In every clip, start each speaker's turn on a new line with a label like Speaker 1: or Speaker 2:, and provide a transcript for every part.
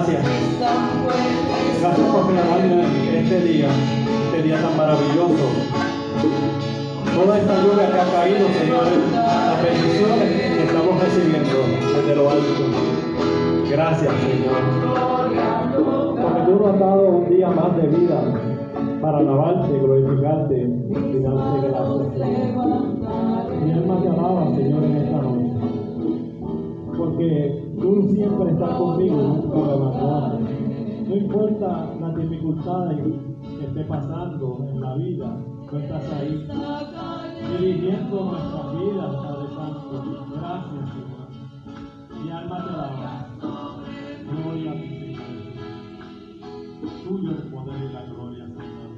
Speaker 1: gracias. Gracias por regalarme este día tan maravilloso. Toda esta lluvia que ha caído, Señor, las bendiciones que estamos recibiendo desde lo alto. Gracias, Señor. Porque tú nos has dado un día más de vida para alabarte, glorificarte y darte gracias, Señor. Mi alma te alaba, Señor, en esta noche. Porque tú siempre estás conmigo y nunca me abandonas. No importa las dificultades que esté pasando en la vida, tú estás ahí, dirigiendo nuestras vidas, Padre Santo. Gracias, Señor. Mi alma te alaba. Gloria a ti, Señor. Tuyo el poder y la gloria, Señor.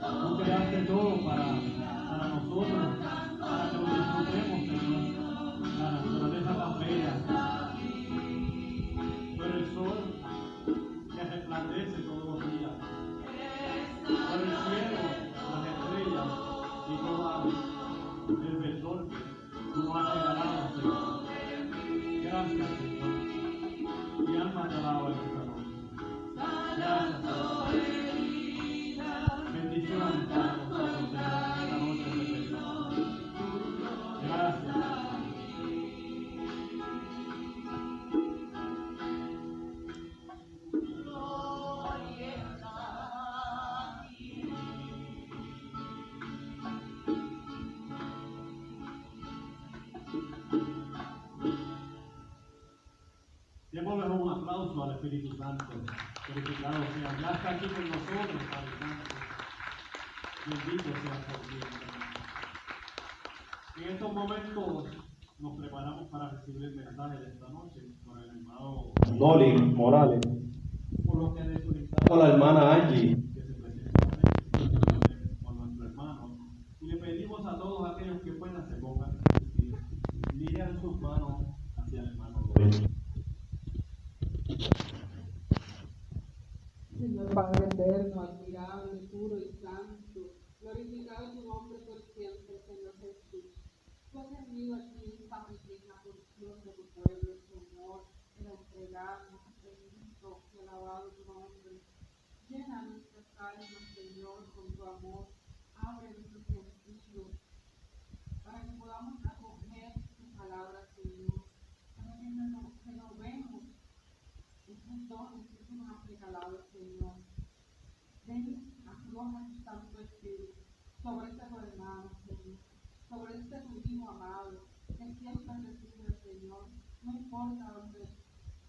Speaker 1: Tú creaste todo para nosotros, para que lo disfrutemos, Señor. La naturaleza tan bella. Pero el sol que resplandece todos los días. Por el cielo, las estrellas y todo el verdor que tú nos has regalado, Señor. Gracias, Señor. Mi alma te alaba en esta noche. Gracias, Señor. Bendiciones para nosotros, Señor, en esta noche de perdón. Gracias, Señor. Démosle un aplauso al Espíritu Santo. Glorificado sea. Ya está aquí con nosotros, Padre Santo. Bendito sea por Dios. En estos momentos nos preparamos para recibir el mensaje de esta noche por el hermano Noli Morales. Por lo que le solicitamos a la hermana Angie que se presente con nuestro hermano. Y le pedimos a todos aquellos que puedan se pongan y dirijan sus manos hacia el hermano Noli.
Speaker 2: Señor Padre eterno, admirable, puro y santo, glorificado tu nombre por siempre, Señor Jesús. Tú has venido aquí en esta pequeña porción de tu pueblo, Señor, para entregarnos, bendito y alabado tu nombre. Llena nuestras almas, Señor, con tu amor. Abre nuestros sentidos para que podamos acoger tu palabra, Señor, para que renovemos esos dones que tú nos has regalado, Señor. Ven, afloja tu Santo Espíritu sobre este tu hermano, Señor, sobre este tu hijo amado, que siempre recibe, Señor, no importa dónde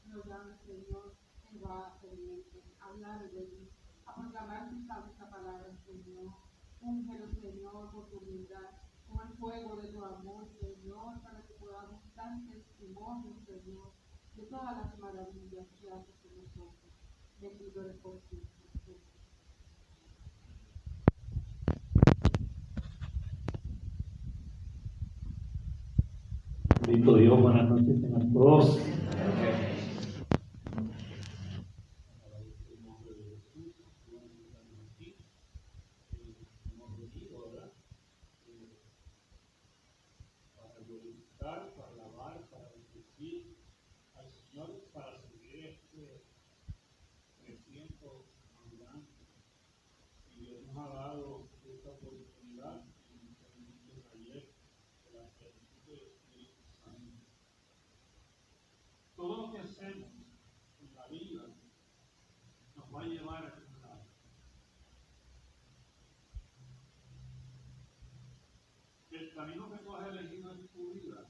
Speaker 2: lo llame, Señor, Él va a servirte, a hablar de ti, a proclamar tu santa palabra, Señor. Úngelo, Señor, por tu humildad, con el fuego de tu amor, Señor, para que podamos dar testimonio, Señor, de todas las maravillas que haces en nosotros. Bendito eres por siempre.
Speaker 1: Bendito Dios, buenas noches a todos. Para alabar, para bendecir al Señor, para seguir este creciendo abundante. Y Dios nos ha dado esta oportunidad en el taller de la plenitud del Espíritu Santo. Todo lo que hacemos en la vida nos va a llevar a algún lado. El camino que tú has elegido en tu vida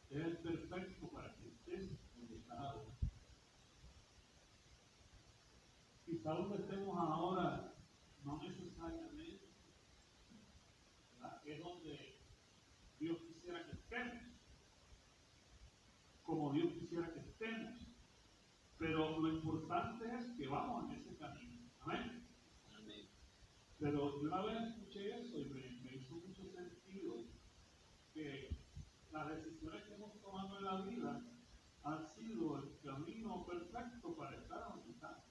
Speaker 1: es el perfecto para que estés donde estás ahora. Quizá donde estemos ahora no necesariamente, ¿verdad?, es donde Dios quisiera que estemos, como Dios quisiera que estemos, pero lo importante es que vamos en ese camino. Amén. Amén. Pero yo una vez escuché eso y me hizo mucho sentido que las decisiones que hemos tomado en la vida han sido el camino perfecto para estar donde estamos.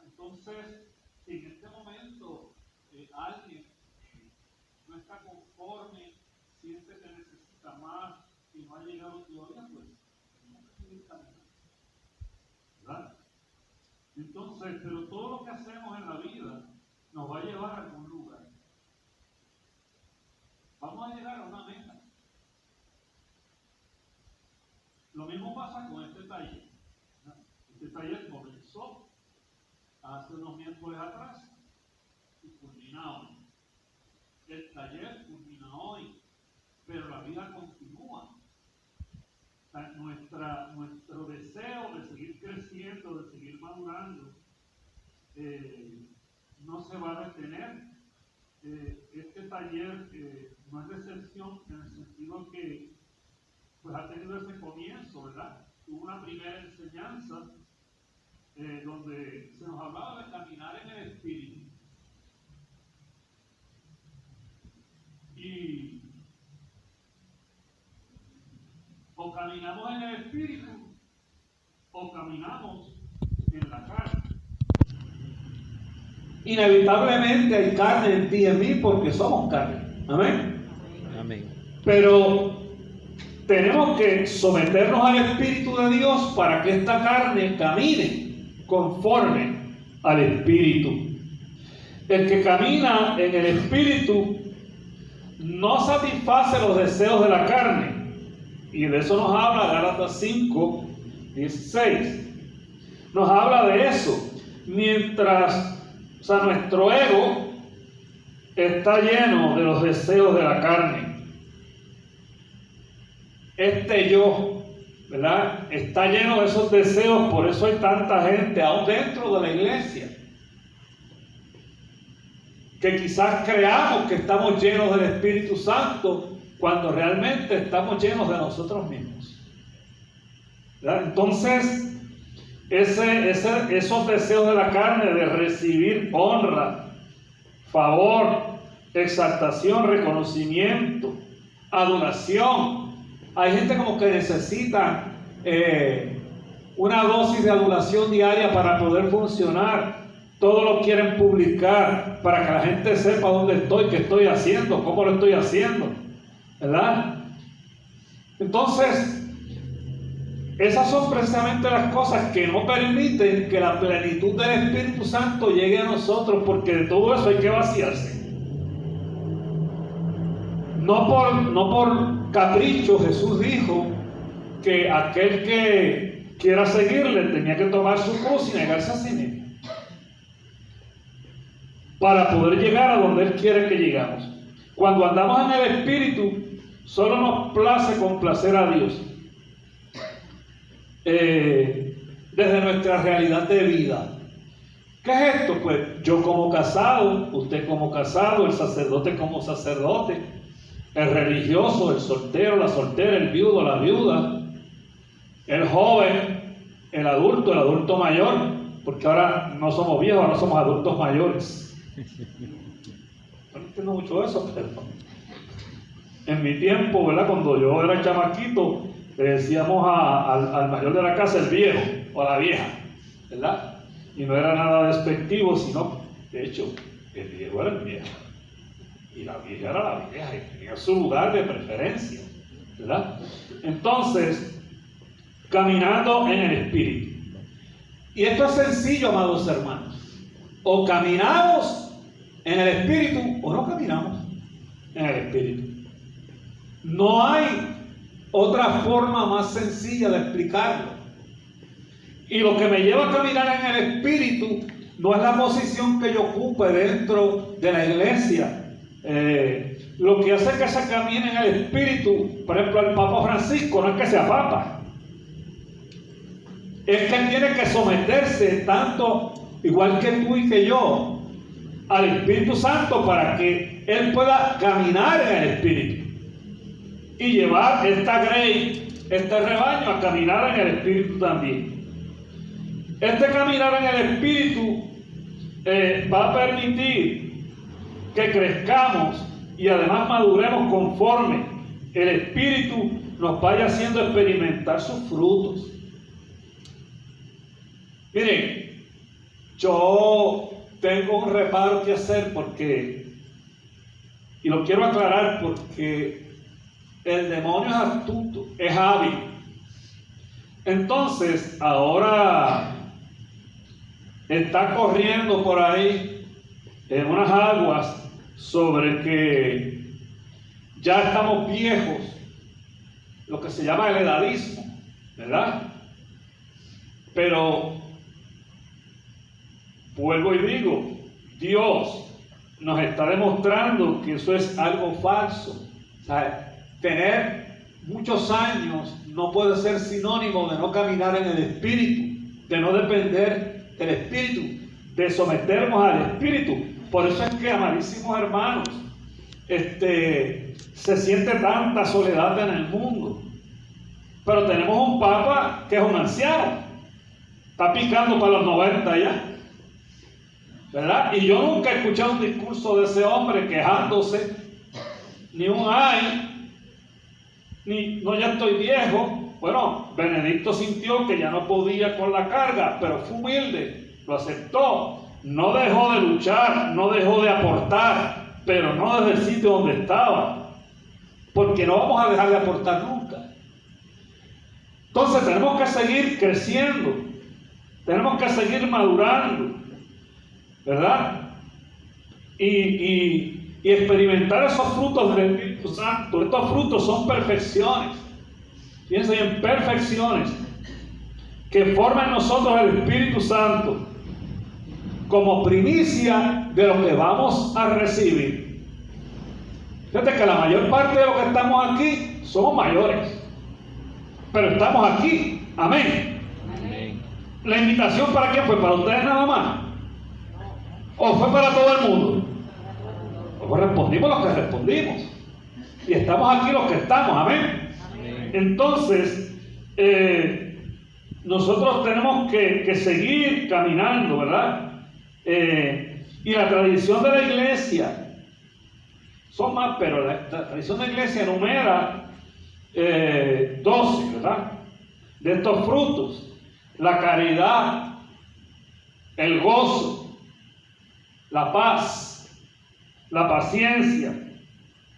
Speaker 1: Entonces, si en este momento alguien no está conforme, siente que necesita más y no ha llegado todavía, pues tenemos que seguir caminando.
Speaker 3: ¿verdad? Entonces, pero todo lo que hacemos en la vida nos va a llevar a algún lugar. Vamos a llegar a una meta. Lo mismo pasa con este taller. Este taller comenzó hace unos miércoles atrás y culmina hoy. El taller culmina hoy, pero la vida continúa. O sea, nuestro deseo de seguir creciendo, de seguir madurando, no se va a detener. Este taller no es de excepción en el sentido que pues, ha tenido ese comienzo, ¿verdad? Hubo una primera enseñanza donde se nos hablaba de caminar en el Espíritu. Y o caminamos en el Espíritu o caminamos en la carne.
Speaker 4: Inevitablemente hay carne en ti y en mí porque somos carne. Amén.
Speaker 5: Amén.
Speaker 4: Pero tenemos que someternos al Espíritu de Dios para que esta carne camine conforme al Espíritu. El que camina en el Espíritu no satisface los deseos de la carne. Y de eso nos habla Gálatas 5:16. Nos habla de eso. Mientras nuestro ego está lleno de los deseos de la carne. Este yo, ¿verdad? Está lleno de esos deseos, por eso hay tanta gente, aún dentro de la iglesia, que quizás creamos que estamos llenos del Espíritu Santo, cuando realmente estamos llenos de nosotros mismos. ¿Verdad? Entonces, esos deseos de la carne de recibir honra, favor, exaltación, reconocimiento, adoración. Hay gente como que necesita una dosis de adulación diaria para poder funcionar. Todos lo quieren publicar para que la gente sepa dónde estoy, qué estoy haciendo, cómo lo estoy haciendo, ¿verdad? Entonces, esas son precisamente las cosas que no permiten que la plenitud del Espíritu Santo llegue a nosotros, porque de todo eso hay que vaciarse. No por capricho, Jesús dijo que aquel que quiera seguirle tenía que tomar su cruz y negarse a sí mismo para poder llegar a donde Él quiere que llegamos. Cuando andamos en el Espíritu, solo nos place complacer a Dios desde nuestra realidad de vida. ¿Qué es esto? Pues yo como casado, usted como casado, el sacerdote como sacerdote, el religioso, el soltero, la soltera, el viudo, la viuda, el joven, el adulto mayor, porque ahora no somos viejos, ahora somos adultos mayores. No entiendo mucho eso, pero en mi tiempo, ¿verdad? Cuando yo era chamaquito, le decíamos al mayor de la casa el viejo o la vieja, ¿verdad? Y no era nada despectivo, sino, de hecho, el viejo era el viejo y la vieja era la vieja y tenía su lugar de preferencia, ¿verdad? Entonces, caminando en el Espíritu. Y esto es sencillo, amados hermanos. O caminamos en el Espíritu o no caminamos en el Espíritu. No hay otra forma más sencilla de explicarlo. Y lo que me lleva a caminar en el Espíritu no es la posición que yo ocupe dentro de la iglesia. Lo que hace que se camine en el Espíritu, por ejemplo, el Papa Francisco, no es que sea Papa, es que él tiene que someterse tanto, igual que tú y que yo, al Espíritu Santo para que él pueda caminar en el Espíritu y llevar esta grey, este rebaño a caminar en el Espíritu también. Este caminar en el Espíritu va a permitir que crezcamos y además maduremos conforme el Espíritu nos vaya haciendo experimentar sus frutos. Miren, yo tengo un reparo que hacer y lo quiero aclarar porque el demonio es astuto, es hábil. Entonces, ahora está corriendo por ahí en unas aguas sobre que ya estamos viejos, lo que se llama el edadismo, ¿verdad? Pero vuelvo y digo, Dios nos está demostrando que eso es algo falso. O sea, tener muchos años no puede ser sinónimo de no caminar en el Espíritu, de no depender del Espíritu, de someternos al Espíritu. Por eso es que, amadísimos hermanos, se siente tanta soledad en el mundo. Pero tenemos un Papa que es un anciano, está picando para los 90 ya, ¿verdad? Y yo nunca he escuchado un discurso de ese hombre quejándose, ni un ay, ni no, ya estoy viejo. Bueno, Benedicto sintió que ya no podía con la carga, pero fue humilde, lo aceptó, no dejó de luchar, no dejó de aportar, pero no desde el sitio donde estaba, porque no vamos a dejar de aportar nunca. Entonces tenemos que seguir creciendo, tenemos que seguir madurando, ¿verdad? Y experimentar esos frutos del Espíritu Santo. Estos frutos son perfecciones. Fíjense bien, perfecciones que forman en nosotros el Espíritu Santo como primicia de lo que vamos a recibir. Fíjate que la mayor parte de los que estamos aquí somos mayores, pero estamos aquí. Amén.
Speaker 5: Amén.
Speaker 4: ¿La invitación para quién fue? ¿Para ustedes nada más? ¿O fue para todo el mundo? Pues respondimos los que respondimos. Y estamos aquí los que estamos. Amén.
Speaker 5: Amén.
Speaker 4: Entonces, nosotros tenemos que seguir caminando, ¿verdad? Y la tradición de la iglesia, son más, pero la tradición de la iglesia enumera 12, ¿verdad? De estos frutos: la caridad, el gozo, la paz, la paciencia,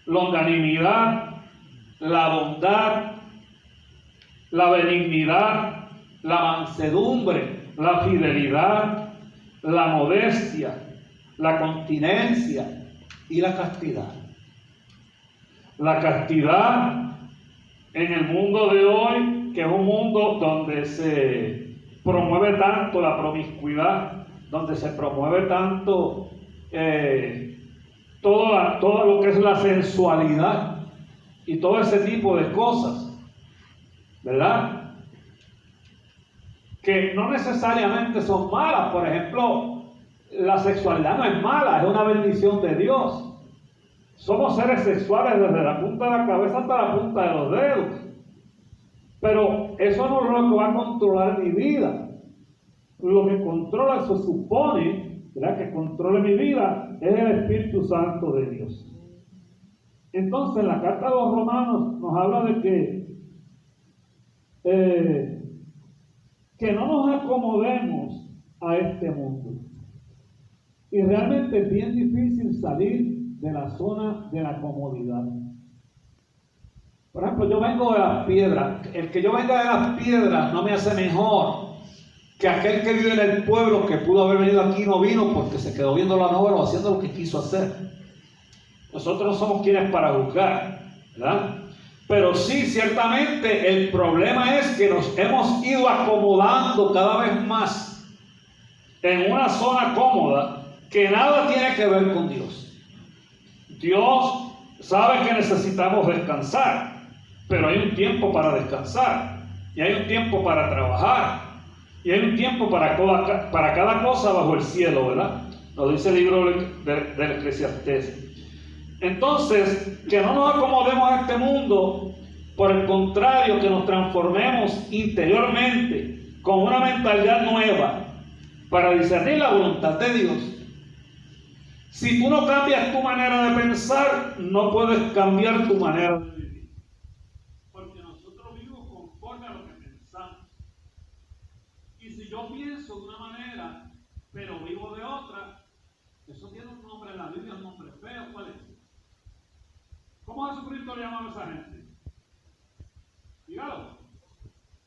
Speaker 4: longanimidad, la bondad, la benignidad, la mansedumbre, la fidelidad, la modestia, la continencia y la castidad. La castidad en el mundo de hoy, que es un mundo donde se promueve tanto la promiscuidad, donde se promueve tanto todo lo que es la sensualidad y todo ese tipo de cosas, ¿verdad? Que no necesariamente son malas. Por ejemplo, la sexualidad no es mala, es una bendición de Dios. Somos seres sexuales desde la punta de la cabeza hasta la punta de los dedos. Pero eso no es lo que va a controlar mi vida. Lo que controla, se supone, ¿verdad?, que controle mi vida, es el Espíritu Santo de Dios. Entonces, la carta de los Romanos nos habla de que no nos acomodemos a este mundo. Y realmente es bien difícil salir de la zona de la comodidad. Por ejemplo, yo vengo de las piedras. El que yo venga de las piedras no me hace mejor que aquel que vive en el pueblo, que pudo haber venido aquí y no vino porque se quedó viendo la novela o haciendo lo que quiso hacer. Nosotros no somos quienes para juzgar, ¿verdad? Pero sí, ciertamente el problema es que nos hemos ido acomodando cada vez más en una zona cómoda que nada tiene que ver con Dios. Dios sabe que necesitamos descansar, pero hay un tiempo para descansar, y hay un tiempo para trabajar, y hay un tiempo para cada cosa bajo el cielo, ¿verdad? Lo dice el libro del Eclesiastés. Entonces, que no nos acomodemos a este mundo, por el contrario, que nos transformemos interiormente con una mentalidad nueva para discernir la voluntad de Dios. Si tú no cambias tu manera de pensar, no puedes cambiar tu manera de vivir. Porque nosotros vivimos conforme a lo que pensamos. Y si yo pienso de una manera, pero vivo de otra, eso tiene un nombre en la Biblia, un nombre feo. ¿Cuál es? ¿Cómo Jesucristo le llamaba a esa gente? Dígalo.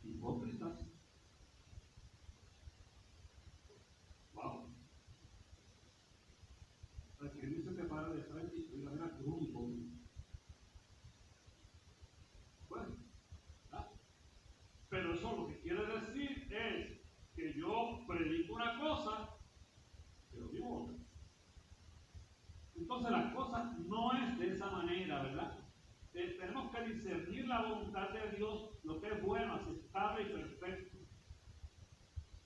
Speaker 4: Hipócritas.
Speaker 3: discernir la voluntad de Dios, lo que es bueno, aceptable y perfecto.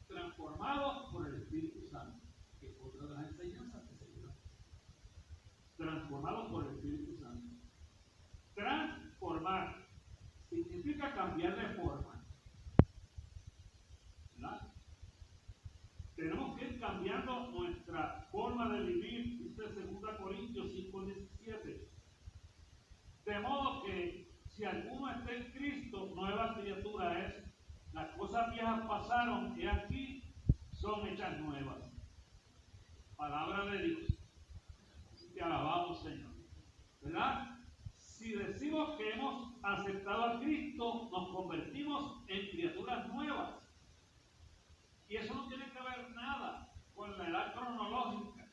Speaker 3: Transformados por el Espíritu Santo, que es otra de las enseñanzas que se dio. Transformados por el Espíritu Santo. Transformar significa cambiar de forma, ¿verdad? Tenemos que ir cambiando nuestra forma de vivir, dice 2 Corintios 5:17. De modo que si alguno está en Cristo, nueva criatura es. Las cosas viejas pasaron y aquí son hechas nuevas. Palabra de Dios. Te alabamos, Señor. ¿Verdad? Si decimos que hemos aceptado a Cristo, nos convertimos en criaturas nuevas. Y eso no tiene que ver nada con la edad cronológica.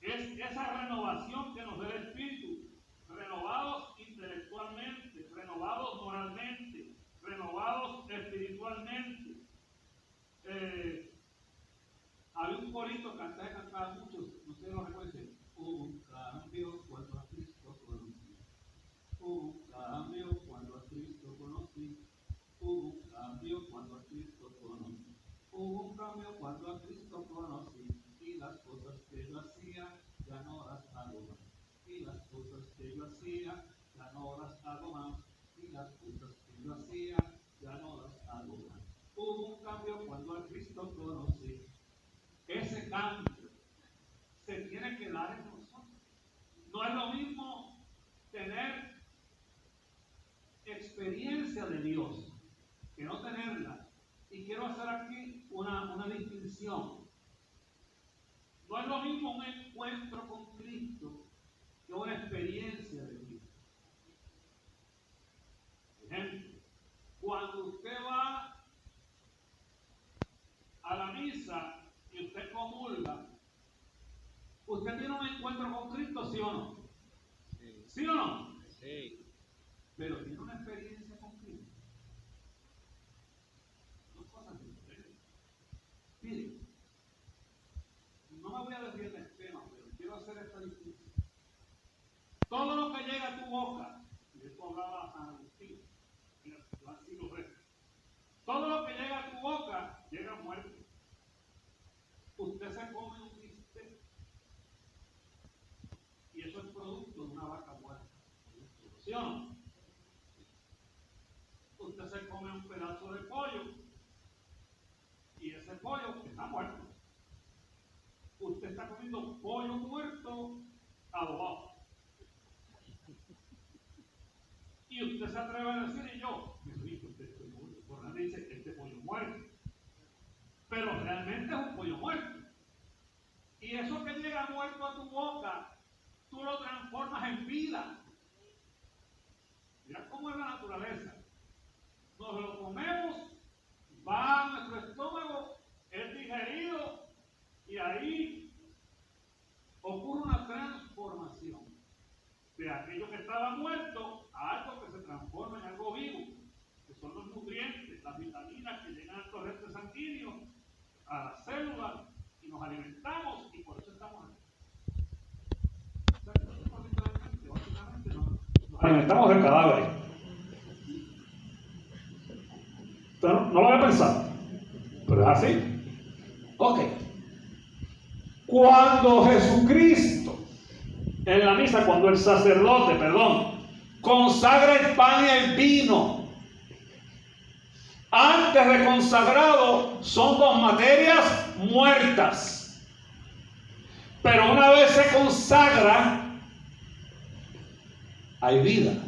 Speaker 3: Es esa renovación que nos da el Espíritu, renovados intelectualmente, renovados moralmente, renovados espiritualmente. Había un corito que antes cantaba mucho, no sé si lo recuerden. Hubo un cambio cuando a Cristo conocí. Hubo un cambio cuando a Cristo conocí. Hubo un cambio cuando a Cristo conocí. Hubo un cambio cuando a Cristo conocí. Y las cosas que yo hacía ya no las hago más. Y las cosas que yo hacía ya no las hago más. Y las cosas que yo hacía ya no las hago más. Hubo un cambio cuando a Cristo conocí. Ese cambio se tiene que dar en nosotros. No es lo mismo tener experiencia de Dios que no tenerla. Y quiero hacer aquí una distinción. No es lo mismo un encuentro con Cristo que una experiencia de Cristo. Por ejemplo, cuando usted va a la misa y usted comulga, ¿usted tiene un encuentro con Cristo, sí o no? Sí. ¿Sí o no? Sí. Pero tiene una experiencia con Cristo. Son cosas diferentes. Mire, no me voy a desviar del tema, pero quiero hacer esta distinción. Todo lo que llega a tu boca, y esto hablaba San Agustín, mira, yo así lo rezo. Todo lo que llega a tu boca llega muerto. Usted se come un bistec y eso es producto de una vaca muerta. ¿Sí o no? Usted se come un pedazo de pollo y ese pollo está muerto. Usted está comiendo pollo muerto adobado. Y usted se atreve a decir, y yo, me rico este pollo. Por nadie dice que este pollo muerto. Pero realmente es un pollo muerto. Y eso que llega muerto a tu boca, tú lo transformas en vida. Mira cómo es la naturaleza. Nos lo comemos, va a nuestro estómago, es digerido y ahí ocurre una transformación de aquello que estaba muerto a algo que se transforma en algo vivo, que son los nutrientes, las vitaminas que llegan al torrente sanguíneo, a las células, y nos alimentamos y por eso estamos aquí. O sea, que nosotros literalmente, básicamente, nos alimentamos del cadáver. No lo había pensado, pero es así. Ok. Cuando Jesucristo, en la misa, cuando el sacerdote, consagra el pan y el vino, antes de consagrado son dos materias muertas. Pero una vez se consagra, hay vida.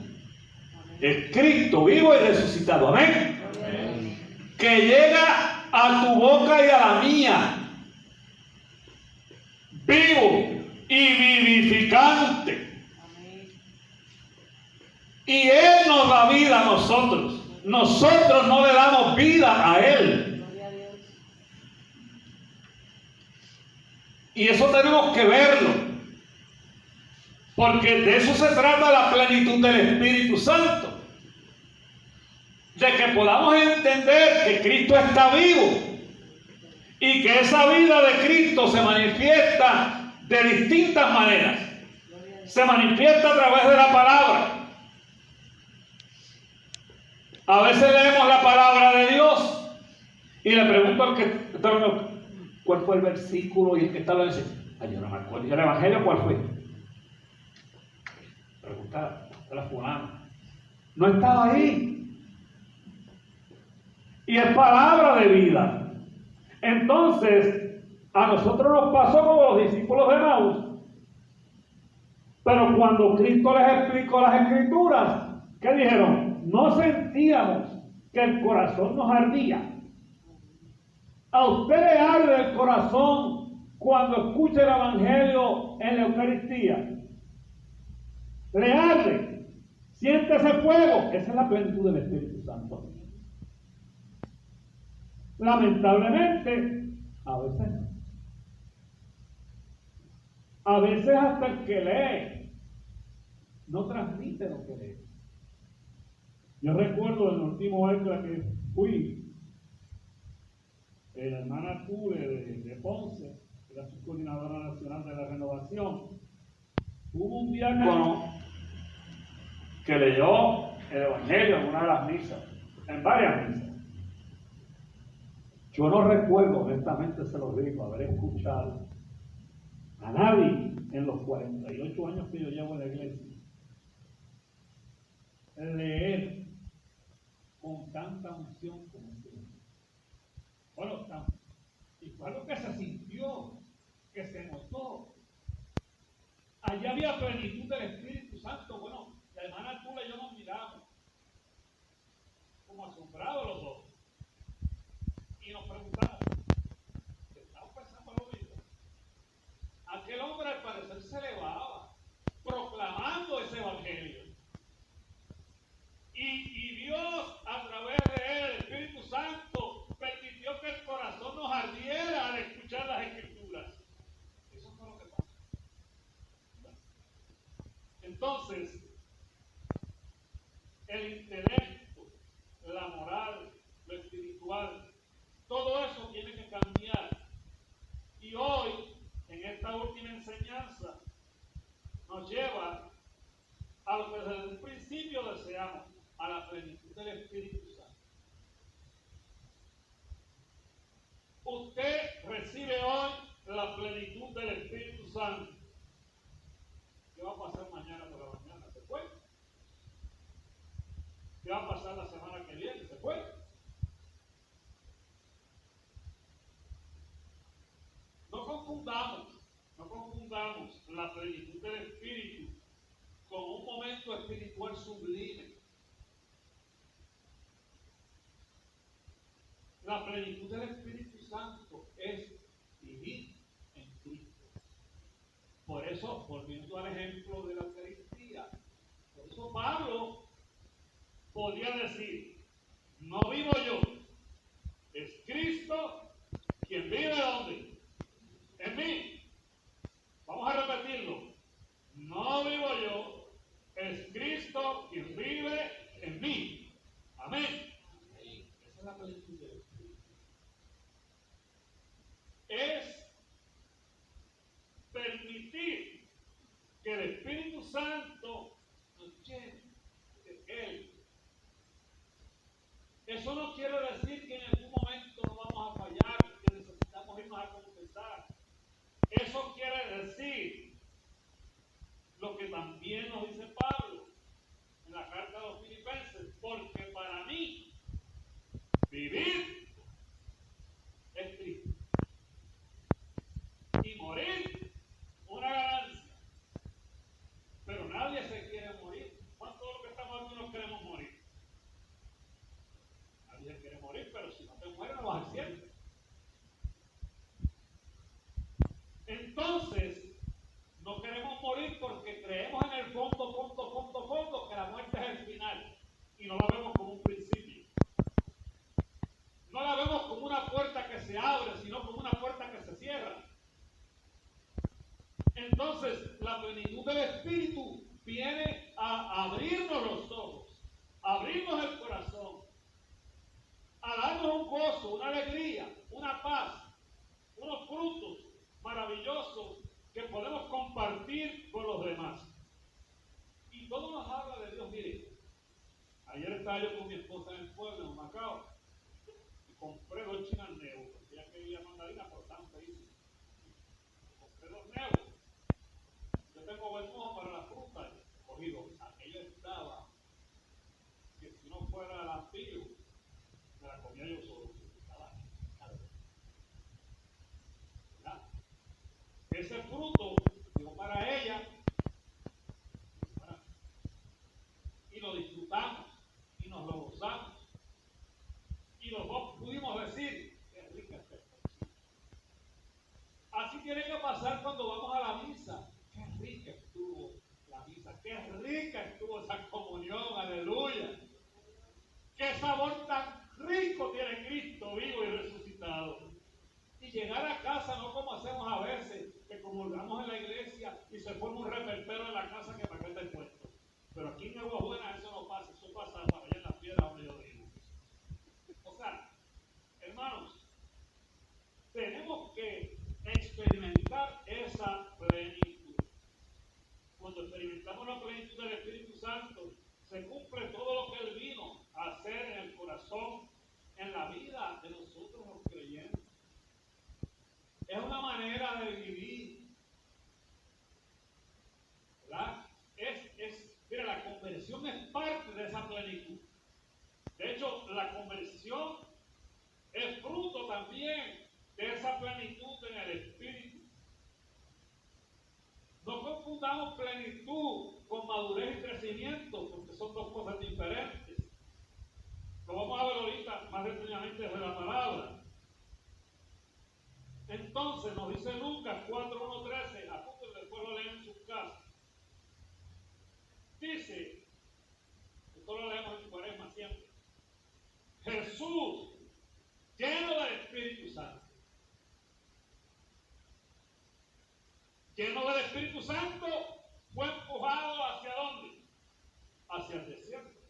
Speaker 3: Es Cristo vivo y resucitado. Amén. Que llega a tu boca y a la mía, vivo y vivificante. Y Él nos da vida a nosotros. Nosotros no le damos vida a Él. Y eso tenemos que verlo. Porque de eso se trata la plenitud del Espíritu Santo. De que podamos entender que Cristo está vivo. Y que esa vida de Cristo se manifiesta de distintas maneras.
Speaker 4: se manifiesta a través de la palabra. A veces leemos la palabra de Dios y le pregunto al que está hablando, ¿cuál fue el versículo? Y el que está hablando dice, ay, yo no me acuerdo. ¿Y el evangelio cuál fue? Preguntar a la fulana. No estaba ahí. Y es palabra de vida. Entonces, a nosotros nos pasó como los discípulos de Maús. Pero cuando Cristo les explicó las Escrituras, ¿qué dijeron? No sentíamos que el corazón nos ardía. A usted le arde el corazón cuando escucha el Evangelio en la Eucaristía. Le arde. Siente ese fuego. Esa es la plenitud del Espíritu Santo. Lamentablemente, a veces no. A veces hasta el que lee no transmite lo que lee. Yo recuerdo el último extra que fui, la hermana Cule de Ponce, que era su coordinadora nacional de la renovación, hubo un diácono que leyó el Evangelio en una de las misas, en varias misas. Yo no recuerdo, honestamente se lo digo, haber escuchado a nadie en los 48 años que yo llevo en la iglesia leer con tanta unción como este. Bueno, y fue algo que se sintió, que se notó. Allá había plenitud del Espíritu Santo. Bueno, la hermana Tula y yo nos miramos como asombrados los dos y nos preguntamos, ¿qué estamos pensando lo mismo? Aquel hombre al parecer se elevaba proclamando ese evangelio. Y Dios, a través de él, el Espíritu Santo, permitió que el corazón nos ardiera al escuchar las Escrituras. Eso fue lo que pasó. Entonces, el intelecto, la moral, lo espiritual, todo eso tiene que cambiar. Y hoy, en esta última enseñanza, nos lleva a lo que desde el principio deseamos, a la plenitud del Espíritu Santo. Usted recibe hoy la plenitud del Espíritu Santo. ¿Qué va a pasar mañana por la mañana? ¿Se fue? ¿Qué va a pasar la semana que viene? ¿Se fue? No confundamos la plenitud del Espíritu con un momento espiritual sublime. La plenitud del Espíritu Santo es vivir en Cristo. Por eso, volviendo al ejemplo de la Eucaristía, por eso Pablo podía decir, no vivo yo, es Cristo quien vive ¿dónde? En mí. Vamos a repetirlo. No vivo yo, es Cristo quien vive en mí. Amén. Esa es la plenitud del Espíritu. Es permitir que el Espíritu Santo nos llene de Él. Eso no quiere decir que en algún momento no vamos a fallar, que necesitamos irnos a confesar. Eso quiere decir lo que también nos dice Pablo en la carta de los Filipenses, porque para mí vivir es Cristo y morir una ganancia. Pero nadie se quiere morir. ¿Cuántos de los que estamos aquí nos queremos morir? Nadie se quiere morir, pero si no te mueres no vas al cielo. Entonces, no queremos morir porque creemos en el fondo que la muerte es el final y no la vemos como un principio. No la vemos como una puerta que se abre, sino como una puerta que se cierra. Entonces, la plenitud del Espíritu viene a abrirnos los ojos, a abrirnos el corazón, a darnos un gozo, una alegría, una paz, unos frutos maravillosos que podemos compartir con los demás.
Speaker 3: estaba yo con mi esposa en el pueblo, en Macao, y compré 2 chinas neos, porque ella quería mandarina, por tanto, ahí compré 2 neos. Yo tengo buen ojo para la fruta, cogí 2. Aquello estaba, que si no fuera el ampillo, me la comía yo solo. ¿Verdad? Ese fruto, digo, para ella, y lo disfrutamos, y nos lo gozamos, y los dos pudimos decir, qué rica esta cosa. Así tiene que pasar cuando vamos a la misa. Qué rica estuvo la misa, qué rica estuvo esa comunión, aleluya. Qué sabor tan rico tiene Cristo vivo y resucitado. Y llegar a casa no como hacemos a veces, que comulgamos en la iglesia y se forma un reperpero en la casa que para qué está puesto. Pero aquí en Agua Buena eso no pasa, eso pasa para allá en las piedras donde yo vivo. O sea, hermanos, tenemos que experimentar esa plenitud. Cuando experimentamos la plenitud del Espíritu Santo, se cumple todo lo que Él vino a hacer en el corazón, en la vida de nosotros los creyentes. Es una manera de vivir, ¿verdad? Mira, la conversión es parte de esa plenitud. De hecho, la conversión es fruto también de esa plenitud en el Espíritu. No confundamos plenitud con madurez y crecimiento, porque son dos cosas diferentes. Lo vamos a ver ahorita más detenidamente desde la palabra. Entonces nos dice Lucas 4:1-13, apúntenlo, después lo leen en sus casas. Dice, esto lo leemos en Cuaresma siempre, Jesús, lleno del Espíritu Santo. Lleno del Espíritu Santo, fue empujado ¿hacia dónde? Hacia el desierto.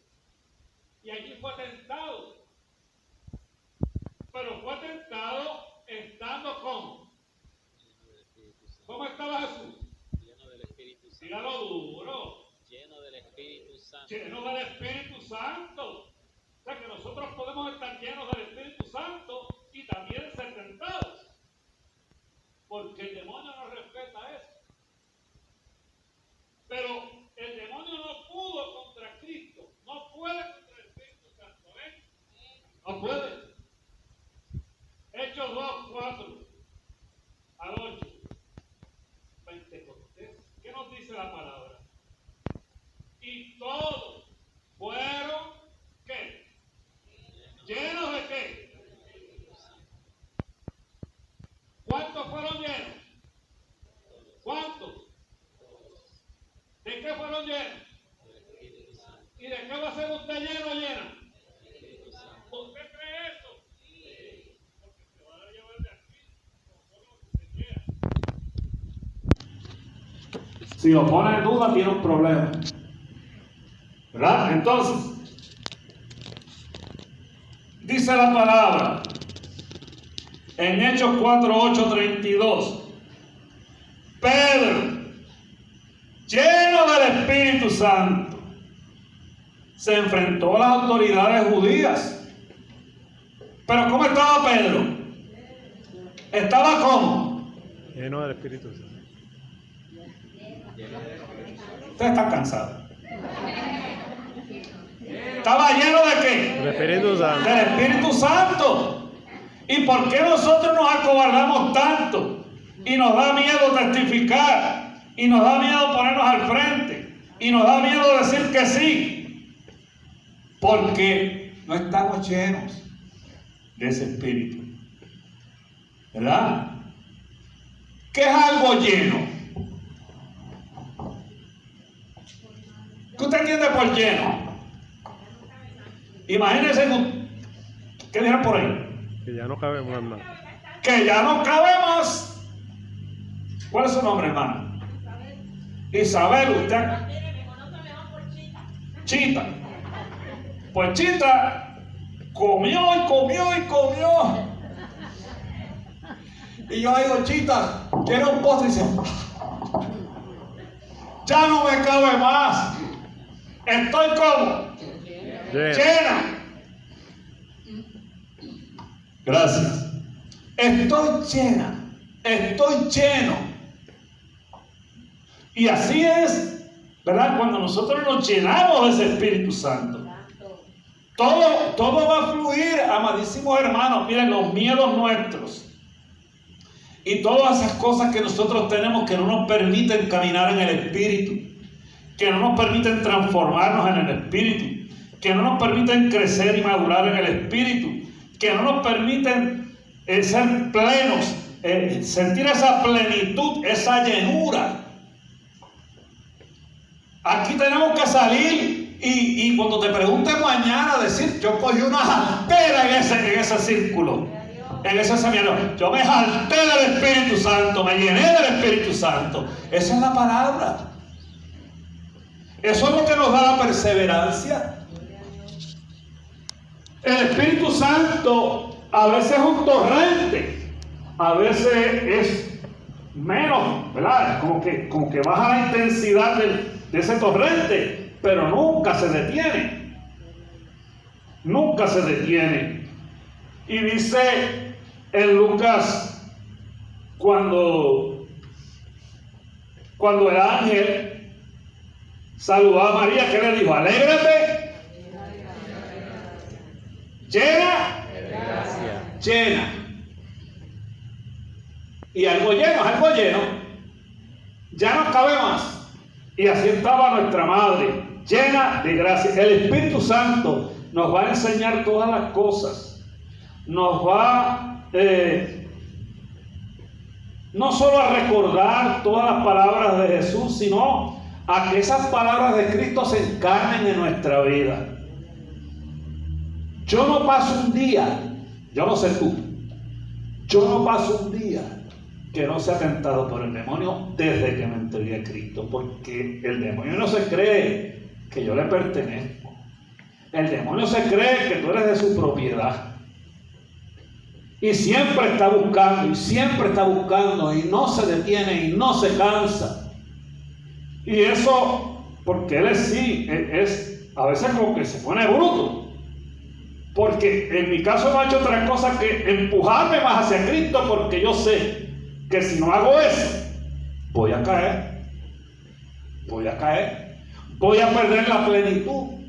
Speaker 3: Y allí fue tentado. Pero fue tentado estando ¿cómo? ¿Cómo estaba Jesús?
Speaker 5: Lleno del Espíritu Santo.
Speaker 3: Dígalo duro.
Speaker 5: Lleno del Espíritu Santo.
Speaker 3: Lleno del Espíritu Santo. O sea que nosotros podemos estar llenos del Espíritu Santo y también ser tentados. Porque el demonio no respeta eso. Pero el demonio no pudo contra Cristo. No puede contra el Espíritu Santo. ¿Ven? No puede. Hechos 2:4-8. Pentecostés. ¿Qué nos dice la palabra? Y todos fueron, ¿qué? ¿Llenos de qué? ¿Cuántos fueron llenos? ¿Cuántos? ¿De qué fueron llenos? ¿Y de qué va a ser usted lleno o llena? ¿Usted cree eso? Sí. Porque se va a llevar de aquí, con todo lo que se quiera.
Speaker 4: Si lo pone en duda, tiene un problema. ¿Verdad? Entonces, dice la palabra en Hechos 4:8-32, Pedro, lleno del Espíritu Santo, se enfrentó a las autoridades judías. Pero ¿cómo estaba Pedro? ¿Estaba cómo?
Speaker 6: Lleno del Espíritu Santo.
Speaker 4: Ustedes están cansados. ¿Estaba lleno de qué?
Speaker 6: El Espíritu Santo.
Speaker 4: Del Espíritu Santo. ¿Y por qué nosotros nos acobardamos tanto? Y nos da miedo testificar. Y nos da miedo ponernos al frente. Y nos da miedo decir que sí. Porque no estamos llenos de ese Espíritu. ¿Verdad? ¿Qué es algo lleno? ¿Qué usted entiende por lleno? Imagínense que dijeron por ahí.
Speaker 6: Que ya no cabemos en nada.
Speaker 4: Que ya no cabemos. ¿Cuál es su nombre, hermano? Isabel, usted. Chita. Pues Chita comió y comió y comió. Y yo digo, Chita, quiero un postre y dice, ya no me cabe más. Estoy como Llena. Gracias. Estoy llena. Estoy lleno. Y así es, ¿verdad? Cuando nosotros nos llenamos de ese Espíritu Santo. Todo va a fluir, amadísimos hermanos. Miren, los miedos nuestros y todas esas cosas que nosotros tenemos que no nos permiten caminar en el Espíritu, que no nos permiten transformarnos en el Espíritu, que no nos permiten crecer y madurar en el Espíritu, que no nos permiten ser plenos, sentir esa plenitud, esa llenura. Aquí tenemos que salir y cuando te pregunten mañana decir, yo cogí una jaltera en ese círculo, en ese seminario. Yo me jalté del Espíritu Santo, me llené del Espíritu Santo. Esa es la palabra. Eso es lo que nos da la perseverancia. El Espíritu Santo a veces es un torrente, a veces es menos, ¿verdad? Como que baja la intensidad de ese torrente, pero nunca se detiene. Nunca se detiene. Y dice en Lucas, cuando el ángel saludó a María, ¿qué le dijo? Alégrate, llena, llena. Y algo lleno, ya no cabe más. Y así estaba nuestra madre, llena de gracia. El Espíritu Santo nos va a enseñar todas las cosas. Nos va no solo a recordar todas las palabras de Jesús, sino a que esas palabras de Cristo se encarnen en nuestra vida. Yo no paso un día, yo no sé tú, yo no paso un día que no sea tentado por el demonio desde que me entregué a Cristo, porque el demonio no se cree que yo le pertenezco. El demonio se cree que tú eres de su propiedad. Y siempre está buscando, y no se detiene y no se cansa. Y eso, porque él es a veces como que se pone bruto. Porque en mi caso no ha hecho otra cosa que empujarme más hacia Cristo, porque yo sé que si no hago eso, voy a caer, voy a perder la plenitud.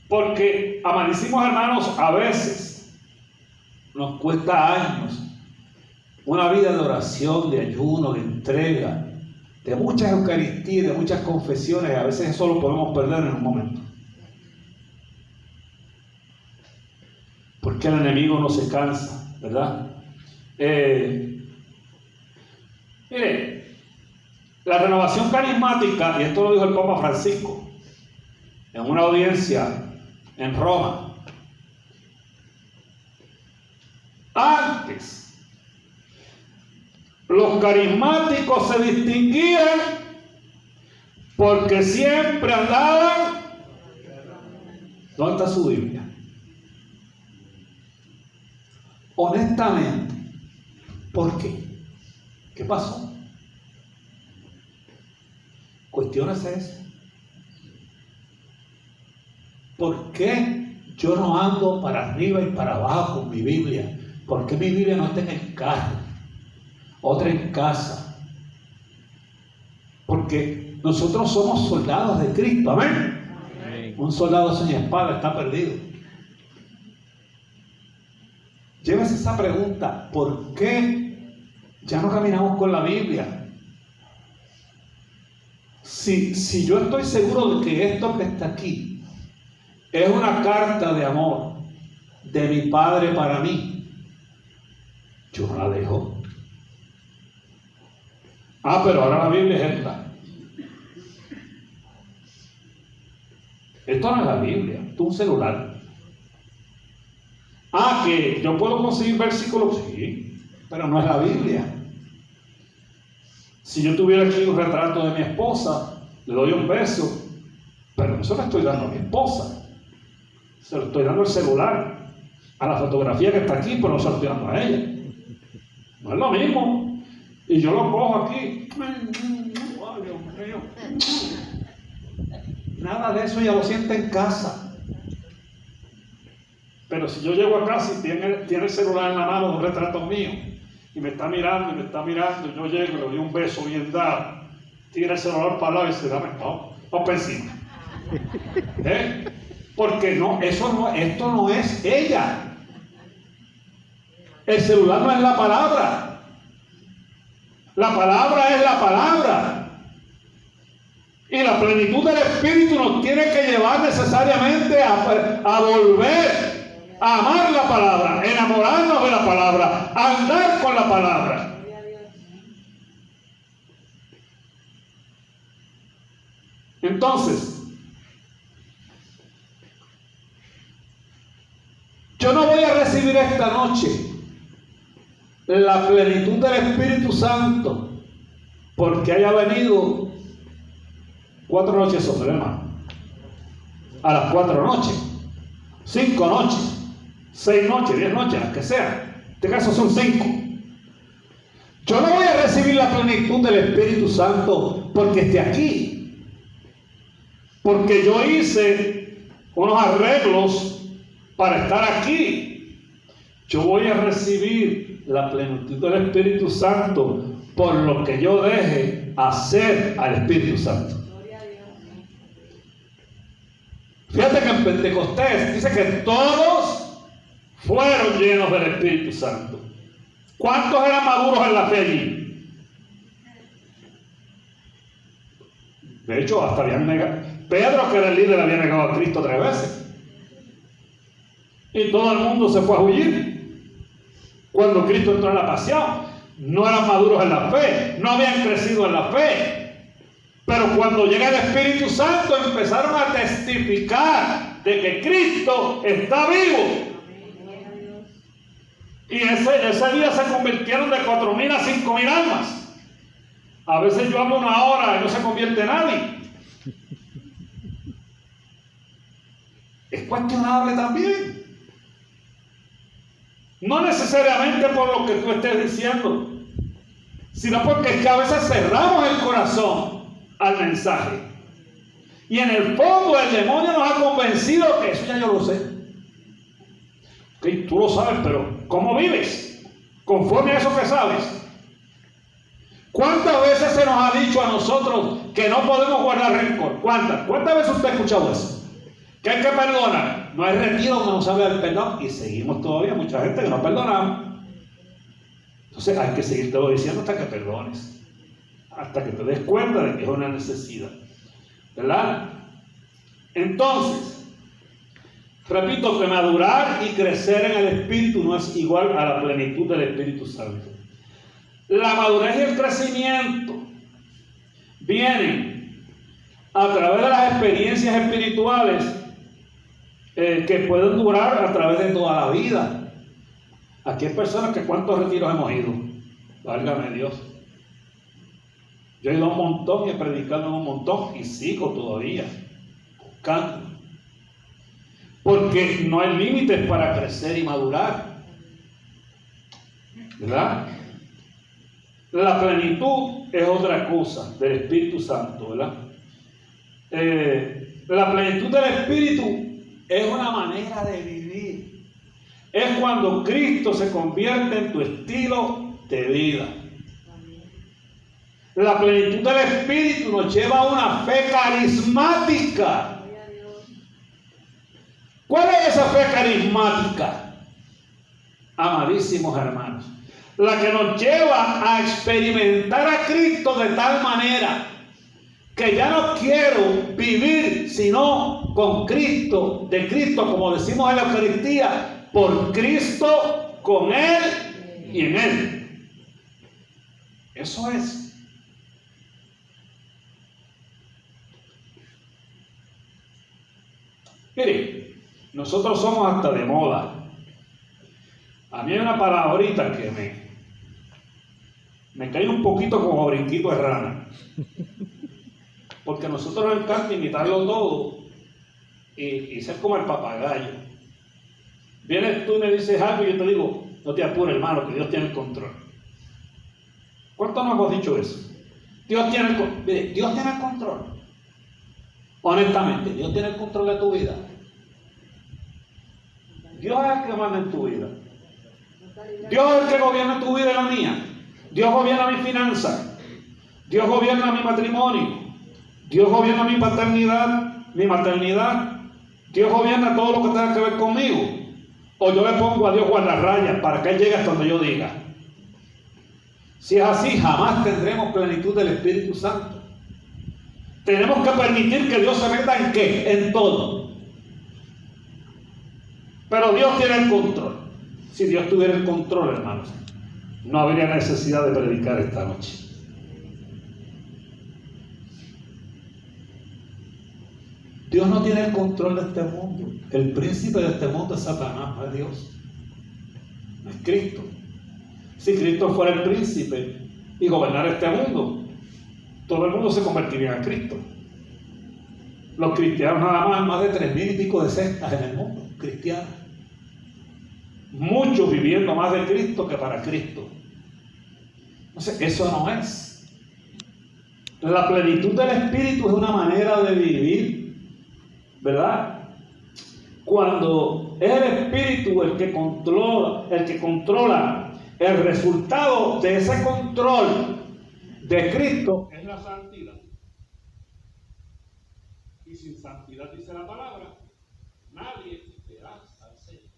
Speaker 4: Porque, amadísimos hermanos, a veces nos cuesta años una vida de oración, de ayuno, de entrega, de muchas eucaristías, de muchas confesiones, y a veces eso lo podemos perder en un momento. Porque el enemigo no se cansa, ¿verdad? Mire, la renovación carismática, y esto lo dijo el Papa Francisco en una audiencia en Roma. Antes, los carismáticos se distinguían porque siempre andaban. ¿Dónde está su Biblia? Honestamente, ¿por qué? ¿Qué pasó? Cuestiónese eso. ¿Por qué yo no ando para arriba y para abajo con mi Biblia? ¿Por qué mi Biblia no está en el carro? Otra en casa. Porque nosotros somos soldados de Cristo. Amén. Amén. Un soldado sin espada está perdido. Llévese esa pregunta. ¿Por qué ya no caminamos con la Biblia? Si yo estoy seguro de que esto que está aquí es una carta de amor de mi Padre para mí, yo no la dejo. Pero ahora la Biblia es esta. Esto no es la Biblia, esto es un celular. Que yo puedo conseguir versículos, sí, pero no es la Biblia. Si yo tuviera aquí un retrato de mi esposa, le doy un beso, pero no se lo estoy dando a mi esposa, se lo estoy dando al celular, a la fotografía que está aquí, pero no se lo estoy dando a ella. No es lo mismo. Y yo lo cojo aquí. Ay, Dios mío. Nada de eso ella lo siente en casa.
Speaker 3: Pero si yo llego a casa y tiene el celular en la mano de un retrato mío, y me está mirando, y yo llego y le doy un beso bien dado, tira el celular para el lado y se da, vamos para encima. Porque no, esto no es ella. El celular no es la palabra. La palabra es la palabra. Y la plenitud del Espíritu nos tiene que llevar necesariamente a volver a amar la palabra, enamorarnos de la palabra, a andar con la palabra. Entonces, yo no voy a recibir esta noche la plenitud del Espíritu Santo porque haya venido 4 noches sobre, hermano. A las 4 noches, 5 noches, 6 noches, 10 noches, las que sean. En este caso son 5. Yo no voy a recibir la plenitud del Espíritu Santo porque esté aquí. Porque yo hice unos arreglos para estar aquí. Yo voy a recibir la plenitud del Espíritu Santo por lo que yo deje hacer al Espíritu Santo. Fíjate que en Pentecostés dice que todos fueron llenos del Espíritu Santo. ¿Cuántos eran maduros en la fe allí? De hecho, hasta habían negado. Pedro, que era el líder, había negado a Cristo 3 veces. Y todo el mundo se fue a huir. Cuando Cristo entró en la pasión, no eran maduros en la fe, no habían crecido en la fe. Pero cuando llega el Espíritu Santo empezaron a testificar de que Cristo está vivo. Y ese día se convirtieron de 4,000 a 5,000 almas. A veces yo hablo 1 hora y no se convierte nadie. Es cuestionable también. No necesariamente por lo que tú estés diciendo, sino porque es que a veces cerramos el corazón al mensaje. Y en el fondo el demonio nos ha convencido que eso ya yo lo sé. Okay, tú lo sabes, pero ¿cómo vives? Conforme a eso que sabes. ¿Cuántas veces se nos ha dicho a nosotros que no podemos guardar rencor? ¿Cuántas veces usted ha escuchado eso? Que hay que perdonar. No hay retiro donde no sabe el perdón. Y seguimos todavía, mucha gente que no perdonamos. Entonces hay que seguirte diciendo hasta que perdones. Hasta que te des cuenta de que es una necesidad. ¿Verdad? Entonces, repito que madurar y crecer en el Espíritu no es igual a la plenitud del Espíritu Santo. La madurez y el crecimiento vienen a través de las experiencias espirituales que pueden durar a través de toda la vida. Aquí hay personas que ¿cuántos retiros hemos ido? Válgame Dios. Yo he ido a un montón y he predicado en un montón y sigo todavía buscando. Porque no hay límites para crecer y madurar. ¿Verdad? La plenitud es otra cosa del Espíritu Santo, ¿verdad? La plenitud del Espíritu es una manera de vivir. Es cuando Cristo se convierte en tu estilo de vida. La plenitud del Espíritu nos lleva a una fe carismática. ¿Cuál es esa fe carismática? Amadísimos hermanos, la que nos lleva a experimentar a Cristo de tal manera que ya no quiero vivir sino con Cristo, de Cristo, como decimos en la Eucaristía, por Cristo, con Él y en Él. Eso es. Mire, nosotros somos hasta de moda. A mí hay una palabrita que me cae un poquito como brinquito de rana. Porque a nosotros nos encanta imitarlo todo y ser como el papagayo. Vienes tú y me dices algo y yo te digo, no te apures hermano, que Dios tiene el control. ¿Cuántos nos hemos dicho eso? Dios tiene el control. Honestamente, Dios tiene el control de tu vida.
Speaker 4: Dios es el que manda en tu vida. Dios es el que gobierna tu vida y la mía. Dios gobierna mi finanza. Dios gobierna mi matrimonio. Dios gobierna mi paternidad, mi maternidad. Dios gobierna todo lo que tenga que ver conmigo. O yo le pongo a Dios guardarrayas para que Él llegue hasta donde yo diga. Si es así, jamás tendremos plenitud del Espíritu Santo. Tenemos que permitir que Dios se meta en qué, en todo. Pero Dios tiene el control. Si Dios tuviera el control, hermanos, no habría necesidad de predicar esta noche. Dios no tiene el control de este mundo. El príncipe de este mundo es Satanás, no es Dios. No es Cristo. Si Cristo fuera el príncipe y gobernara este mundo, todo el mundo se convertiría en Cristo. Los cristianos nada más de 3,000 y pico de sectas en el mundo, cristianos. Muchos viviendo más de Cristo que para Cristo. Entonces, eso no es. La plenitud del Espíritu es una manera de vivir, ¿verdad? Cuando es el Espíritu el que controla el resultado de ese control de Cristo es la santidad. Y sin santidad, dice la palabra, nadie verá al Señor.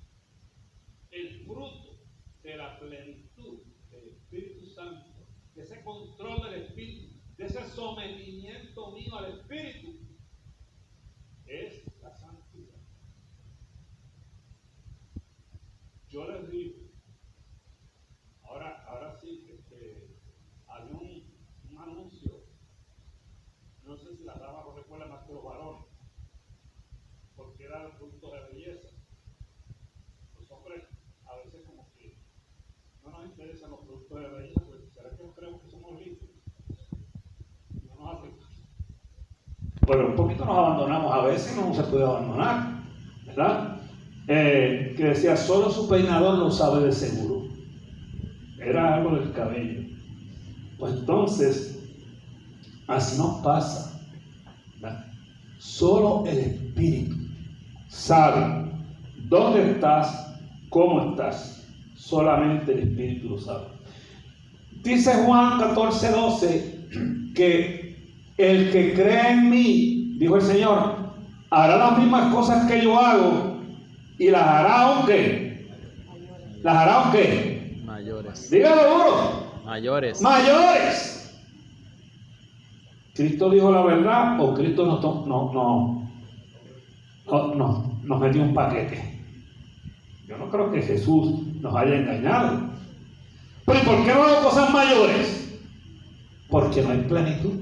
Speaker 4: El fruto de la plenitud del Espíritu Santo, de ese control del Espíritu, de ese sometimiento mío al Espíritu, es la santidad. Yo les digo, ahora sí, había un anuncio, no sé si las damas lo recuerdan más que los varones, porque eran productos de belleza. Los hombres a veces como que no nos interesan los productos de belleza, pues será que no creemos que somos listos. No nos hacen caso. Bueno, un poquito nos abandonamos a veces, no se puede abandonar, ¿verdad? Que decía, solo su peinador lo sabe de seguro. Era algo del cabello. Pues entonces, así nos pasa, ¿verdad? Solo el Espíritu sabe dónde estás, cómo estás. Solamente el Espíritu lo sabe. Dice Juan 14:12 que el que cree en mí, dijo el Señor, hará las mismas cosas que yo hago y las hará aunque. ¿Las hará aunque?
Speaker 5: Mayores.
Speaker 4: Dígalo duro.
Speaker 5: Mayores.
Speaker 4: Mayores. ¿Cristo dijo la verdad o Cristo nos metió un paquete? Yo no creo que Jesús nos haya engañado. ¿Pero y por qué no hago cosas mayores? Porque no hay plenitud.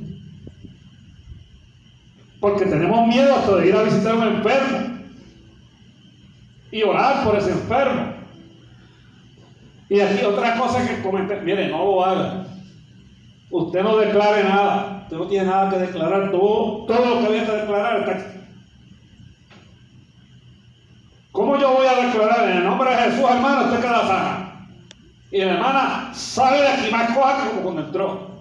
Speaker 4: Porque tenemos miedo hasta de ir a visitar a un enfermo y orar por ese enfermo. Y aquí otra cosa que comenté, mire, no lo haga. Usted no declare nada. Usted no tiene nada que declarar. Todo lo que había que declarar está aquí. ¿Cómo yo voy a declarar en el nombre de Jesús, hermano, usted queda sana? Y la hermana sale de aquí más coja que como cuando entró.